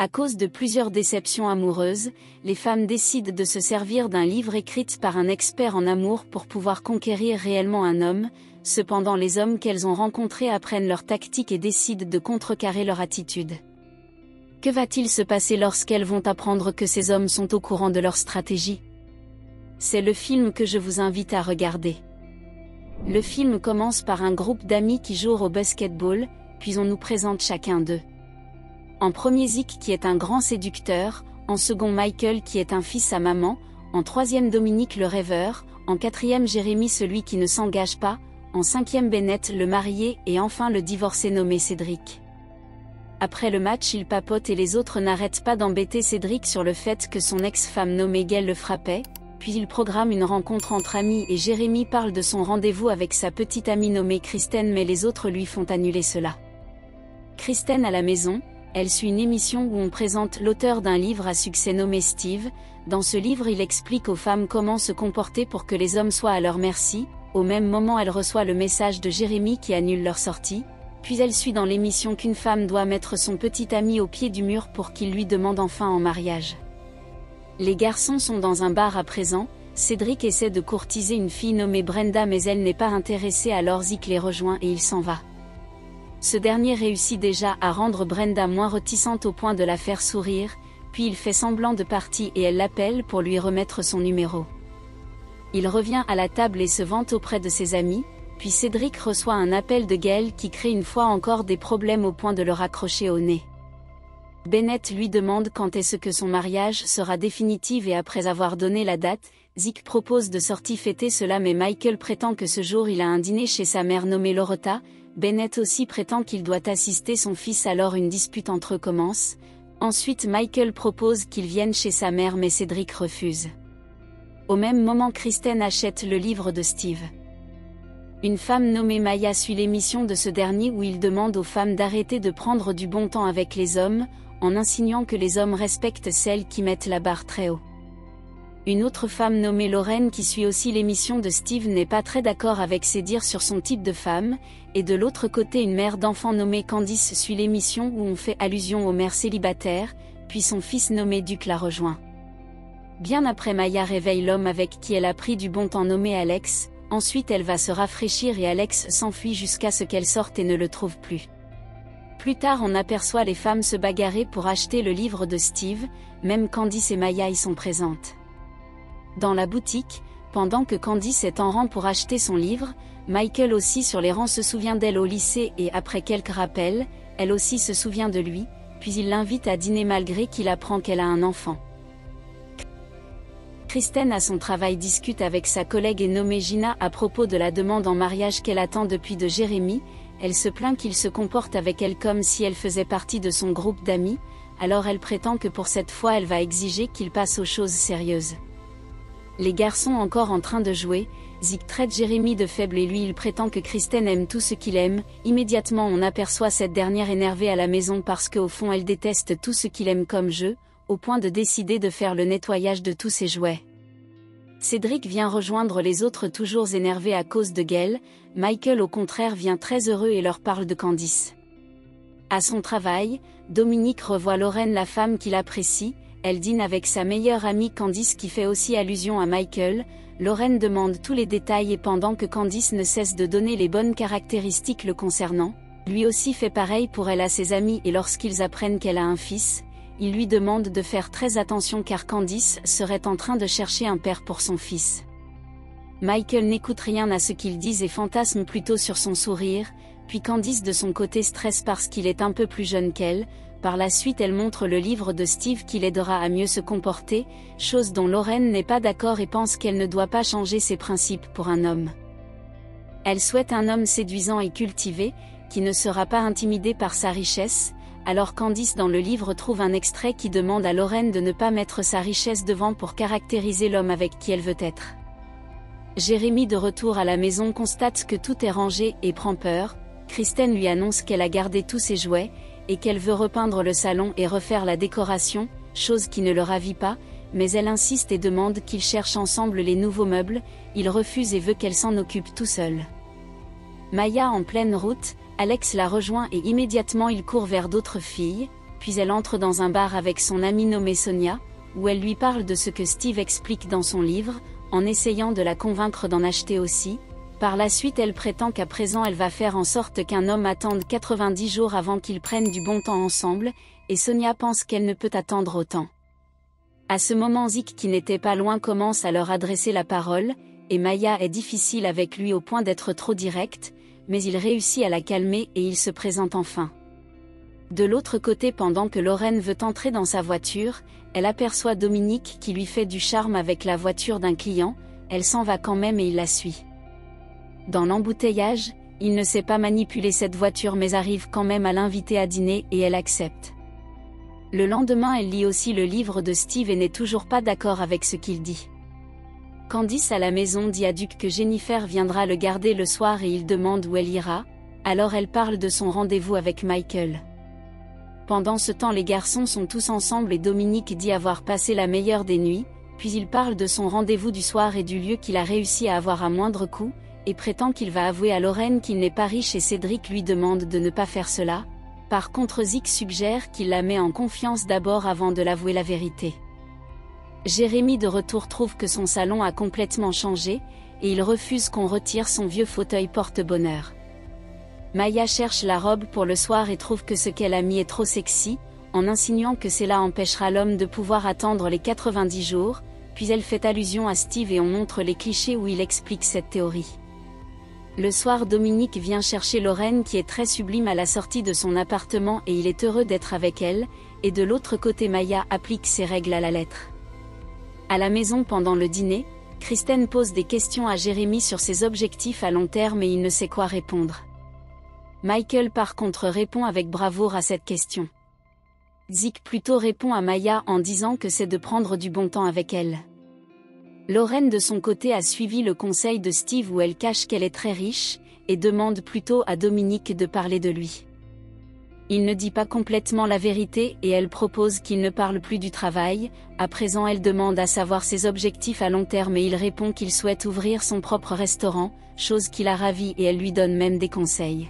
À cause de plusieurs déceptions amoureuses, les femmes décident de se servir d'un livre écrit par un expert en amour pour pouvoir conquérir réellement un homme. Cependant, les hommes qu'elles ont rencontrés apprennent leur tactique et décident de contrecarrer leur attitude. Que va-t-il se passer lorsqu'elles vont apprendre que ces hommes sont au courant de leur stratégie? C'est le film que je vous invite à regarder. Le film commence par un groupe d'amis qui jouent au basketball, puis on nous présente chacun d'eux. En premier, Zeke qui est un grand séducteur, en second Michael qui est un fils à maman, en troisième Dominique le rêveur, en quatrième Jérémy celui qui ne s'engage pas, en cinquième Bennett le marié et enfin le divorcé nommé Cédric. Après le match, il papote et les autres n'arrêtent pas d'embêter Cédric sur le fait que son ex-femme nommée Gail le frappait, puis il programme une rencontre entre amis et Jérémy parle de son rendez-vous avec sa petite amie nommée Kristen mais les autres lui font annuler cela. Kristen à la maison, elle suit une émission où on présente l'auteur d'un livre à succès nommé Steve. Dans ce livre, il explique aux femmes comment se comporter pour que les hommes soient à leur merci. Au même moment, elle reçoit le message de Jérémy qui annule leur sortie. Puis elle suit dans l'émission qu'une femme doit mettre son petit ami au pied du mur pour qu'il lui demande enfin en mariage. Les garçons sont dans un bar à présent. Cédric essaie de courtiser une fille nommée Brenda mais elle n'est pas intéressée, alors Zeke les rejoint et il s'en va. Ce dernier réussit déjà à rendre Brenda moins réticente au point de la faire sourire, puis il fait semblant de partir et elle l'appelle pour lui remettre son numéro. Il revient à la table et se vante auprès de ses amis, puis Cédric reçoit un appel de Gail qui crée une fois encore des problèmes au point de le raccrocher au nez. Bennett lui demande quand est-ce que son mariage sera définitif et après avoir donné la date, Zeke propose de sortir fêter cela mais Michael prétend que ce jour il a un dîner chez sa mère nommée Loretta. Bennett aussi prétend qu'il doit assister son fils alors une dispute entre eux commence. Ensuite Michael propose qu'ils viennent chez sa mère mais Cédric refuse. Au même moment Kristen achète le livre de Steve. Une femme nommée Maya suit l'émission de ce dernier où il demande aux femmes d'arrêter de prendre du bon temps avec les hommes, en insinuant que les hommes respectent celles qui mettent la barre très haut. Une autre femme nommée Lorraine qui suit aussi l'émission de Steve n'est pas très d'accord avec ses dires sur son type de femme, et de l'autre côté une mère d'enfant nommée Candice suit l'émission où on fait allusion aux mères célibataires, puis son fils nommé Duke la rejoint. Bien après Maya réveille l'homme avec qui elle a pris du bon temps nommé Alex, ensuite elle va se rafraîchir et Alex s'enfuit jusqu'à ce qu'elle sorte et ne le trouve plus. Plus tard on aperçoit les femmes se bagarrer pour acheter le livre de Steve, même Candice et Maya y sont présentes. Dans la boutique, pendant que Candice est en rang pour acheter son livre, Michael aussi sur les rangs se souvient d'elle au lycée et après quelques rappels, elle aussi se souvient de lui, puis il l'invite à dîner malgré qu'il apprend qu'elle a un enfant. Kristen à son travail discute avec sa collègue et nommée Gina à propos de la demande en mariage qu'elle attend depuis de Jérémy. Elle se plaint qu'il se comporte avec elle comme si elle faisait partie de son groupe d'amis, alors elle prétend que pour cette fois elle va exiger qu'il passe aux choses sérieuses. Les garçons encore en train de jouer, Zeke traite Jérémy de faible et lui il prétend que Kristen aime tout ce qu'il aime. Immédiatement on aperçoit cette dernière énervée à la maison parce qu'au fond elle déteste tout ce qu'il aime comme jeu, au point de décider de faire le nettoyage de tous ses jouets. Cédric vient rejoindre les autres toujours énervés à cause de Gail. Michael au contraire vient très heureux et leur parle de Candice. À son travail, Dominique revoit Lorraine la femme qu'il apprécie. Elle dîne avec sa meilleure amie Candice qui fait aussi allusion à Michael. Lorraine demande tous les détails et pendant que Candice ne cesse de donner les bonnes caractéristiques le concernant, lui aussi fait pareil pour elle à ses amis et lorsqu'ils apprennent qu'elle a un fils, il lui demande de faire très attention car Candice serait en train de chercher un père pour son fils. Michael n'écoute rien à ce qu'ils disent et fantasme plutôt sur son sourire, puis Candice de son côté stresse parce qu'il est un peu plus jeune qu'elle. Par la suite elle montre le livre de Steve qui l'aidera à mieux se comporter, chose dont Lorraine n'est pas d'accord et pense qu'elle ne doit pas changer ses principes pour un homme. Elle souhaite un homme séduisant et cultivé, qui ne sera pas intimidé par sa richesse, alors Candice dans le livre trouve un extrait qui demande à Lorraine de ne pas mettre sa richesse devant pour caractériser l'homme avec qui elle veut être. Jérémy de retour à la maison constate que tout est rangé et prend peur. Kristen lui annonce qu'elle a gardé tous ses jouets, et qu'elle veut repeindre le salon et refaire la décoration, chose qui ne le ravit pas, mais elle insiste et demande qu'ils cherchent ensemble les nouveaux meubles. Il refuse et veut qu'elle s'en occupe tout seul. Maya en pleine route, Alex la rejoint et immédiatement il court vers d'autres filles, puis elle entre dans un bar avec son amie nommée Sonia, où elle lui parle de ce que Steve explique dans son livre, en essayant de la convaincre d'en acheter aussi. Par la suite elle prétend qu'à présent elle va faire en sorte qu'un homme attende 90 jours avant qu'ils prennent du bon temps ensemble, et Sonia pense qu'elle ne peut attendre autant. À ce moment Zeke qui n'était pas loin commence à leur adresser la parole, et Maya est difficile avec lui au point d'être trop direct, mais il réussit à la calmer et il se présente enfin. De l'autre côté pendant que Lorraine veut entrer dans sa voiture, elle aperçoit Dominique qui lui fait du charme avec la voiture d'un client, elle s'en va quand même et il la suit. Dans l'embouteillage, il ne sait pas manipuler cette voiture mais arrive quand même à l'inviter à dîner et elle accepte. Le lendemain elle lit aussi le livre de Steve et n'est toujours pas d'accord avec ce qu'il dit. Candice à la maison dit à Duke que Jennifer viendra le garder le soir et il demande où elle ira, alors elle parle de son rendez-vous avec Michael. Pendant ce temps les garçons sont tous ensemble et Dominique dit avoir passé la meilleure des nuits, puis il parle de son rendez-vous du soir et du lieu qu'il a réussi à avoir à moindre coût, et prétend qu'il va avouer à Lorraine qu'il n'est pas riche et Cédric lui demande de ne pas faire cela. Par contre Zeke suggère qu'il la met en confiance d'abord avant de l'avouer la vérité. Jérémy de retour trouve que son salon a complètement changé, et il refuse qu'on retire son vieux fauteuil porte-bonheur. Maya cherche la robe pour le soir et trouve que ce qu'elle a mis est trop sexy, en insinuant que cela empêchera l'homme de pouvoir attendre les 90 jours, puis elle fait allusion à Steve et on montre les clichés où il explique cette théorie. Le soir Dominique vient chercher Lorraine qui est très sublime à la sortie de son appartement et il est heureux d'être avec elle, et de l'autre côté Maya applique ses règles à la lettre. À la maison pendant le dîner, Kristen pose des questions à Jérémy sur ses objectifs à long terme et il ne sait quoi répondre. Michael par contre répond avec bravoure à cette question. Zeke plutôt répond à Maya en disant que c'est de prendre du bon temps avec elle. Lorraine de son côté a suivi le conseil de Steve où elle cache qu'elle est très riche, et demande plutôt à Dominique de parler de lui. Il ne dit pas complètement la vérité et elle propose qu'il ne parle plus du travail, à présent elle demande à savoir ses objectifs à long terme et il répond qu'il souhaite ouvrir son propre restaurant, chose qui la ravit et elle lui donne même des conseils.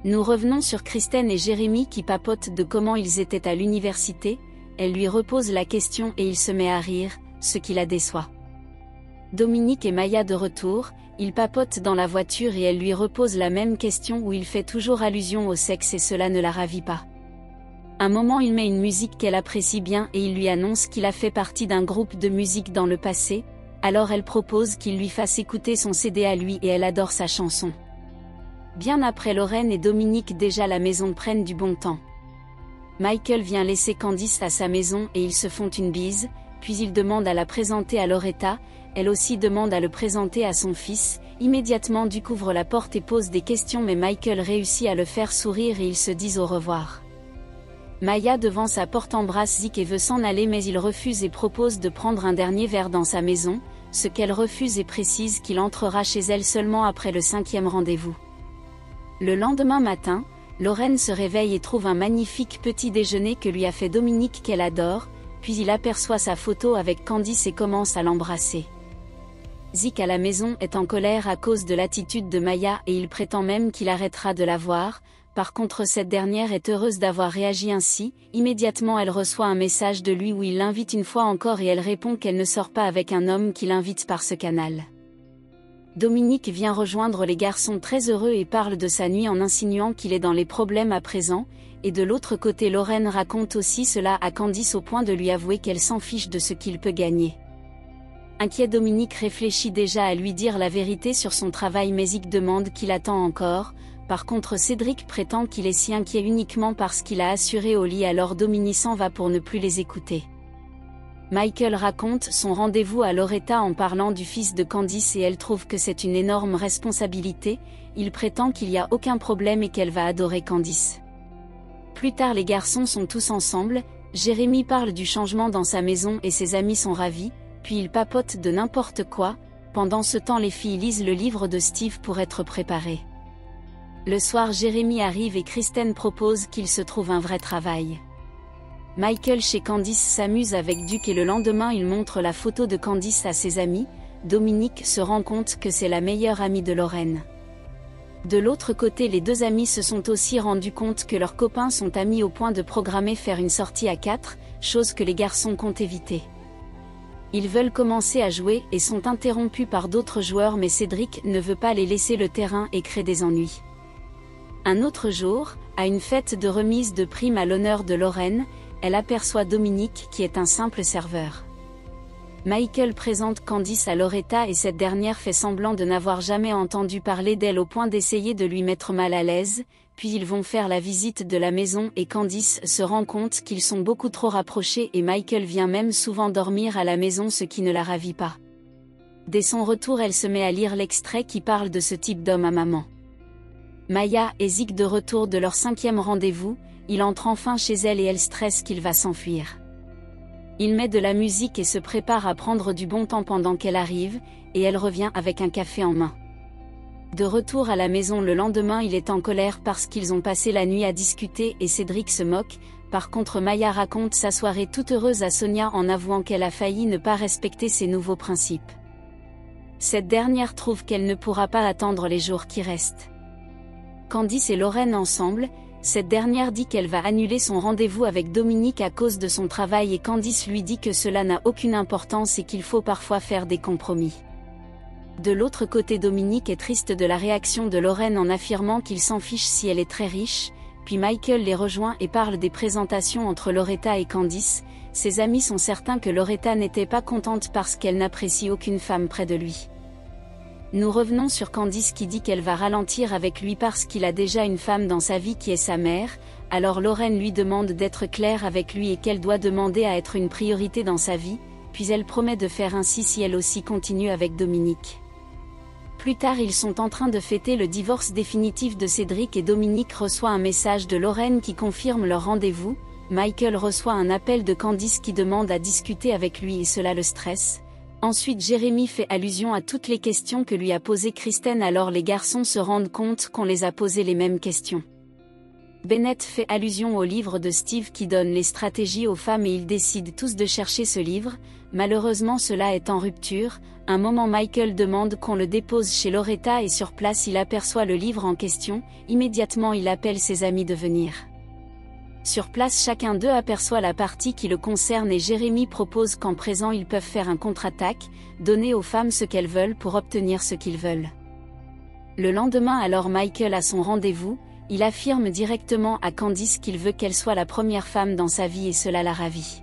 Nous revenons sur Kristen et Jérémy qui papotent de comment ils étaient à l'université, elle lui repose la question et il se met à rire, ce qui la déçoit. Dominique et Maya de retour, ils papotent dans la voiture et elle lui repose la même question où il fait toujours allusion au sexe et cela ne la ravit pas. Un moment il met une musique qu'elle apprécie bien et il lui annonce qu'il a fait partie d'un groupe de musique dans le passé, alors elle propose qu'il lui fasse écouter son CD à lui et elle adore sa chanson. Bien après Lorraine et Dominique déjà à la maison prennent du bon temps. Michael vient laisser Candice à sa maison et ils se font une bise, puis il demande à la présenter à Loretta, elle aussi demande à le présenter à son fils, immédiatement Duke ouvre la porte et pose des questions mais Michael réussit à le faire sourire et ils se disent au revoir. Maya devant sa porte embrasse Zeke et veut s'en aller mais il refuse et propose de prendre un dernier verre dans sa maison, ce qu'elle refuse et précise qu'il entrera chez elle seulement après le 5e rendez-vous. Le lendemain matin, Lorraine se réveille et trouve un magnifique petit déjeuner que lui a fait Dominique qu'elle adore, puis il aperçoit sa photo avec Candice et commence à l'embrasser. Zeke à la maison est en colère à cause de l'attitude de Maya et il prétend même qu'il arrêtera de la voir, par contre cette dernière est heureuse d'avoir réagi ainsi, immédiatement elle reçoit un message de lui où il l'invite une fois encore et elle répond qu'elle ne sort pas avec un homme qui l'invite par ce canal. Dominique vient rejoindre les garçons très heureux et parle de sa nuit en insinuant qu'il est dans les problèmes à présent, et de l'autre côté Lorraine raconte aussi cela à Candice au point de lui avouer qu'elle s'en fiche de ce qu'il peut gagner. Inquiet Dominique réfléchit déjà à lui dire la vérité sur son travail mais Zeke demande qu'il attend encore, par contre Cédric prétend qu'il est si inquiet uniquement parce qu'il a assuré au lit alors Dominique s'en va pour ne plus les écouter. Michael raconte son rendez-vous à Loretta en parlant du fils de Candice et elle trouve que c'est une énorme responsabilité, il prétend qu'il n'y a aucun problème et qu'elle va adorer Candice. Plus tard les garçons sont tous ensemble, Jérémy parle du changement dans sa maison et ses amis sont ravis, puis ils papotent de n'importe quoi, pendant ce temps les filles lisent le livre de Steve pour être préparées. Le soir Jérémy arrive et Kristen propose qu'il se trouve un vrai travail. Michael chez Candice s'amuse avec Duke et le lendemain il montre la photo de Candice à ses amis, Dominique se rend compte que c'est la meilleure amie de Lorraine. De l'autre côté, les deux amis se sont aussi rendus compte que leurs copains sont amis au point de programmer faire une sortie à 4, chose que les garçons comptent éviter. Ils veulent commencer à jouer et sont interrompus par d'autres joueurs, mais Cédric ne veut pas les laisser le terrain et crée des ennuis. Un autre jour, à une fête de remise de primes à l'honneur de Lorraine, elle aperçoit Dominique qui est un simple serveur. Michael présente Candice à Loretta et cette dernière fait semblant de n'avoir jamais entendu parler d'elle au point d'essayer de lui mettre mal à l'aise, puis ils vont faire la visite de la maison et Candice se rend compte qu'ils sont beaucoup trop rapprochés et Michael vient même souvent dormir à la maison, ce qui ne la ravit pas. Dès son retour, elle se met à lire l'extrait qui parle de ce type d'homme à maman. Maya et Zeke de retour de leur 5e rendez-vous, il entre enfin chez elle et elle stresse qu'il va s'enfuir. Il met de la musique et se prépare à prendre du bon temps pendant qu'elle arrive, et elle revient avec un café en main. De retour à la maison le lendemain, il est en colère parce qu'ils ont passé la nuit à discuter et Cédric se moque. Par contre, Maya raconte sa soirée toute heureuse à Sonia en avouant qu'elle a failli ne pas respecter ses nouveaux principes. Cette dernière trouve qu'elle ne pourra pas attendre les jours qui restent. Candice et Lorraine ensemble, cette dernière dit qu'elle va annuler son rendez-vous avec Dominique à cause de son travail et Candice lui dit que cela n'a aucune importance et qu'il faut parfois faire des compromis. De l'autre côté, Dominique est triste de la réaction de Lorraine en affirmant qu'il s'en fiche si elle est très riche, puis Michael les rejoint et parle des présentations entre Loretta et Candice. Ses amis sont certains que Loretta n'était pas contente parce qu'elle n'apprécie aucune femme près de lui. Nous revenons sur Candice qui dit qu'elle va ralentir avec lui parce qu'il a déjà une femme dans sa vie qui est sa mère, alors Lorraine lui demande d'être claire avec lui et qu'elle doit demander à être une priorité dans sa vie, puis elle promet de faire ainsi si elle aussi continue avec Dominique. Plus tard, ils sont en train de fêter le divorce définitif de Cédric et Dominique reçoit un message de Lorraine qui confirme leur rendez-vous. Michael reçoit un appel de Candice qui demande à discuter avec lui et cela le stresse. Ensuite, Jérémy fait allusion à toutes les questions que lui a posées Kristen, alors les garçons se rendent compte qu'on les a posé les mêmes questions. Bennett fait allusion au livre de Steve qui donne les stratégies aux femmes et ils décident tous de chercher ce livre. Malheureusement, cela est en rupture. Un moment, Michael demande qu'on le dépose chez Loretta et sur place il aperçoit le livre en question. Immédiatement, il appelle ses amis de venir. Sur place, chacun d'eux aperçoit la partie qui le concerne et Jérémy propose qu'en présent ils peuvent faire un contre-attaque, donner aux femmes ce qu'elles veulent pour obtenir ce qu'ils veulent. Le lendemain, alors Michael a son rendez-vous, il affirme directement à Candice qu'il veut qu'elle soit la première femme dans sa vie et cela la ravit.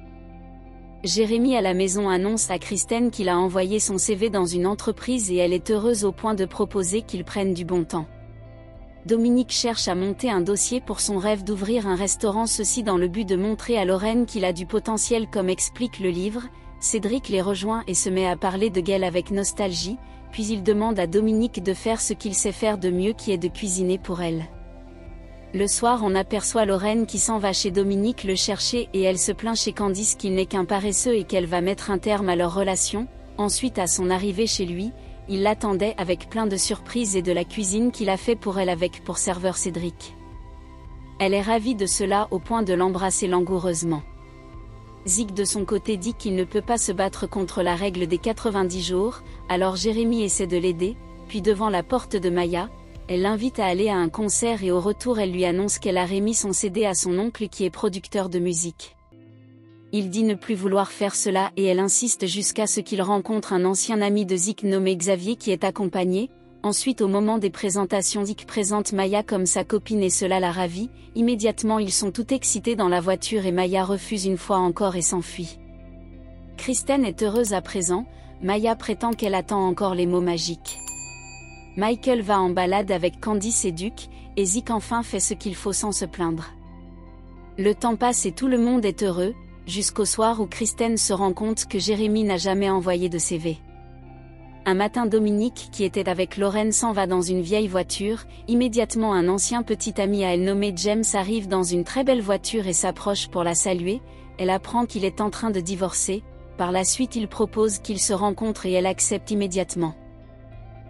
Jérémy à la maison annonce à Kristen qu'il a envoyé son CV dans une entreprise et elle est heureuse au point de proposer qu'ils prennent du bon temps. Dominique cherche à monter un dossier pour son rêve d'ouvrir un restaurant, ceci dans le but de montrer à Lorraine qu'il a du potentiel comme explique le livre. Cédric les rejoint et se met à parler de Gail avec nostalgie, puis il demande à Dominique de faire ce qu'il sait faire de mieux qui est de cuisiner pour elle. Le soir, on aperçoit Lorraine qui s'en va chez Dominique le chercher et elle se plaint chez Candice qu'il n'est qu'un paresseux et qu'elle va mettre un terme à leur relation. Ensuite, à son arrivée chez lui, il l'attendait avec plein de surprises et de la cuisine qu'il a fait pour elle avec pour serveur Cédric. Elle est ravie de cela au point de l'embrasser langoureusement. Zeke de son côté dit qu'il ne peut pas se battre contre la règle des 90 jours, alors Jérémy essaie de l'aider, puis devant la porte de Maya, elle l'invite à aller à un concert et au retour elle lui annonce qu'elle a remis son CD à son oncle qui est producteur de musique. Il dit ne plus vouloir faire cela et elle insiste jusqu'à ce qu'il rencontre un ancien ami de Zeke nommé Xavier qui est accompagné. Ensuite, au moment des présentations, Zeke présente Maya comme sa copine et cela la ravit. Immédiatement, ils sont tout excités dans la voiture et Maya refuse une fois encore et s'enfuit. Kristen est heureuse à présent, Maya prétend qu'elle attend encore les mots magiques. Michael va en balade avec Candice et Duke, et Zeke enfin fait ce qu'il faut sans se plaindre. Le temps passe et tout le monde est heureux, jusqu'au soir où Kristen se rend compte que Jérémy n'a jamais envoyé de CV. Un matin, Dominique, qui était avec Lorraine, s'en va dans une vieille voiture. Immédiatement, un ancien petit ami à elle nommé James arrive dans une très belle voiture et s'approche pour la saluer. Elle apprend qu'il est en train de divorcer. Par la suite, il propose qu'ils se rencontrent et elle accepte immédiatement.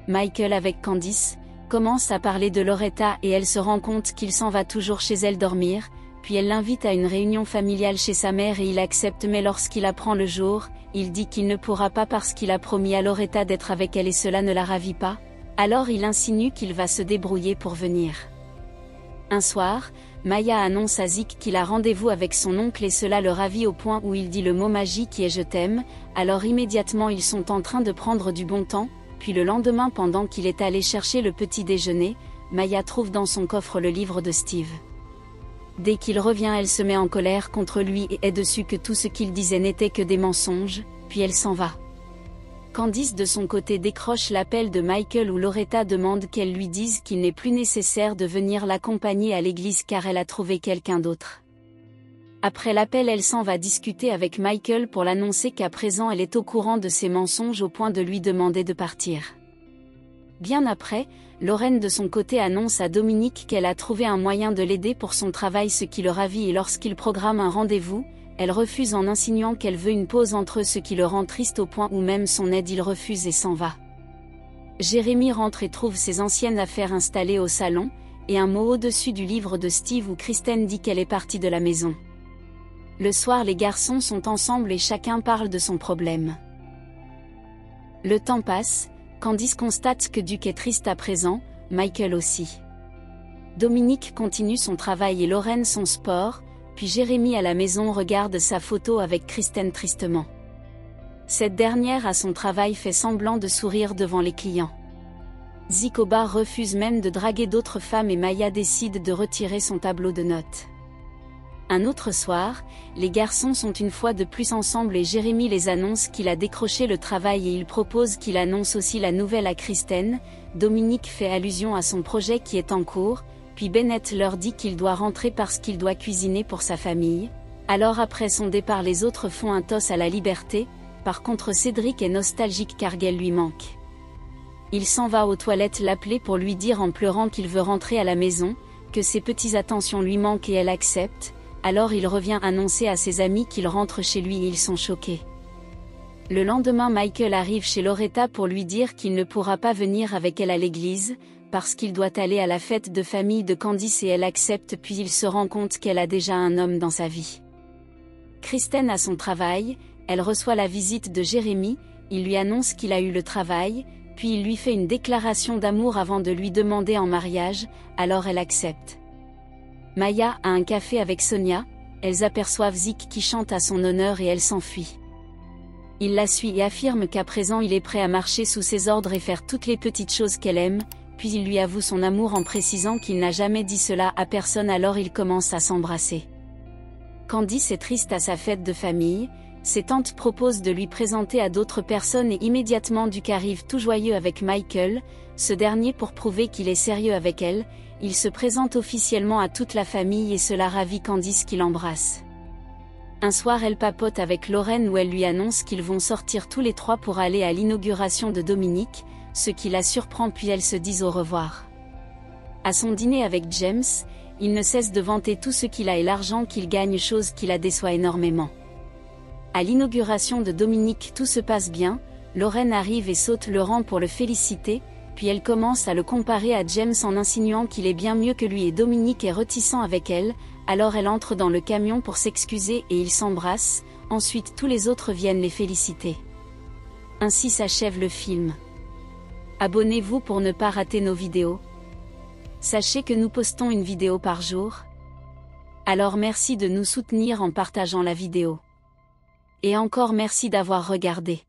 Michael, avec Candice, commence à parler de Loretta et elle se rend compte qu'il s'en va toujours chez elle dormir. Puis elle l'invite à une réunion familiale chez sa mère et il accepte, mais lorsqu'il apprend le jour, il dit qu'il ne pourra pas parce qu'il a promis à Loretta d'être avec elle et cela ne la ravit pas. Alors il insinue qu'il va se débrouiller pour venir. Un soir, Maya annonce à Zeke qu'il a rendez-vous avec son oncle et cela le ravit au point où il dit le mot magique et je t'aime, alors immédiatement ils sont en train de prendre du bon temps, puis le lendemain pendant qu'il est allé chercher le petit déjeuner, Maya trouve dans son coffre le livre de Steve. Dès qu'il revient elle se met en colère contre lui et est dessus que tout ce qu'il disait n'était que des mensonges, puis elle s'en va. Candice de son côté décroche l'appel de Michael où Loretta demande qu'elle lui dise qu'il n'est plus nécessaire de venir l'accompagner à l'église car elle a trouvé quelqu'un d'autre. Après l'appel elle s'en va discuter avec Michael pour l'annoncer qu'à présent elle est au courant de ses mensonges au point de lui demander de partir. Bien après, Lorraine de son côté annonce à Dominique qu'elle a trouvé un moyen de l'aider pour son travail ce qui le ravit et lorsqu'il programme un rendez-vous, elle refuse en insinuant qu'elle veut une pause entre eux ce qui le rend triste au point où même son aide il refuse et s'en va. Jérémy rentre et trouve ses anciennes affaires installées au salon, et un mot au-dessus du livre de Steve où Kristen dit qu'elle est partie de la maison. Le soir les garçons sont ensemble et chacun parle de son problème. Le temps passe, Candice constate que Duke est triste à présent, Michael aussi. Dominique continue son travail et Lorraine son sport, puis Jérémy à la maison regarde sa photo avec Kristen tristement. Cette dernière à son travail fait semblant de sourire devant les clients. Zeke au bar refuse même de draguer d'autres femmes et Maya décide de retirer son tableau de notes. Un autre soir, les garçons sont une fois de plus ensemble et Jérémy les annonce qu'il a décroché le travail et il propose qu'il annonce aussi la nouvelle à Kristen. Dominique fait allusion à son projet qui est en cours, puis Bennett leur dit qu'il doit rentrer parce qu'il doit cuisiner pour sa famille. Alors après son départ les autres font un toast à la liberté, par contre Cédric est nostalgique car Gail lui manque. Il s'en va aux toilettes l'appeler pour lui dire en pleurant qu'il veut rentrer à la maison, que ses petites attentions lui manquent et elle accepte. Alors il revient annoncer à ses amis qu'il rentre chez lui et ils sont choqués. Le lendemain Michael arrive chez Loretta pour lui dire qu'il ne pourra pas venir avec elle à l'église, parce qu'il doit aller à la fête de famille de Candice et elle accepte puis il se rend compte qu'elle a déjà un homme dans sa vie. Kristen a son travail, elle reçoit la visite de Jérémy, il lui annonce qu'il a eu le travail, puis il lui fait une déclaration d'amour avant de lui demander en mariage, alors elle accepte. Maya a un café avec Sonia, elles aperçoivent Zeke qui chante à son honneur et elle s'enfuit. Il la suit et affirme qu'à présent il est prêt à marcher sous ses ordres et faire toutes les petites choses qu'elle aime, puis il lui avoue son amour en précisant qu'il n'a jamais dit cela à personne alors ils commencent à s'embrasser. Candice est triste à sa fête de famille, ses tantes proposent de lui présenter à d'autres personnes et immédiatement Duke arrive tout joyeux avec Michael, ce dernier pour prouver qu'il est sérieux avec elle, il se présente officiellement à toute la famille et cela ravit Candice qui l'embrasse. Un soir elle papote avec Lorraine où elle lui annonce qu'ils vont sortir tous les trois pour aller à l'inauguration de Dominique, ce qui la surprend puis elles se disent au revoir. À son dîner avec James, il ne cesse de vanter tout ce qu'il a et l'argent qu'il gagne chose qui la déçoit énormément. À l'inauguration de Dominique tout se passe bien, Lorraine arrive et saute le rang pour le féliciter, puis elle commence à le comparer à James en insinuant qu'il est bien mieux que lui et Dominique est réticent avec elle, alors elle entre dans le camion pour s'excuser et ils s'embrassent, ensuite tous les autres viennent les féliciter. Ainsi s'achève le film. Abonnez-vous pour ne pas rater nos vidéos. Sachez que nous postons une vidéo par jour. Alors merci de nous soutenir en partageant la vidéo. Et encore merci d'avoir regardé.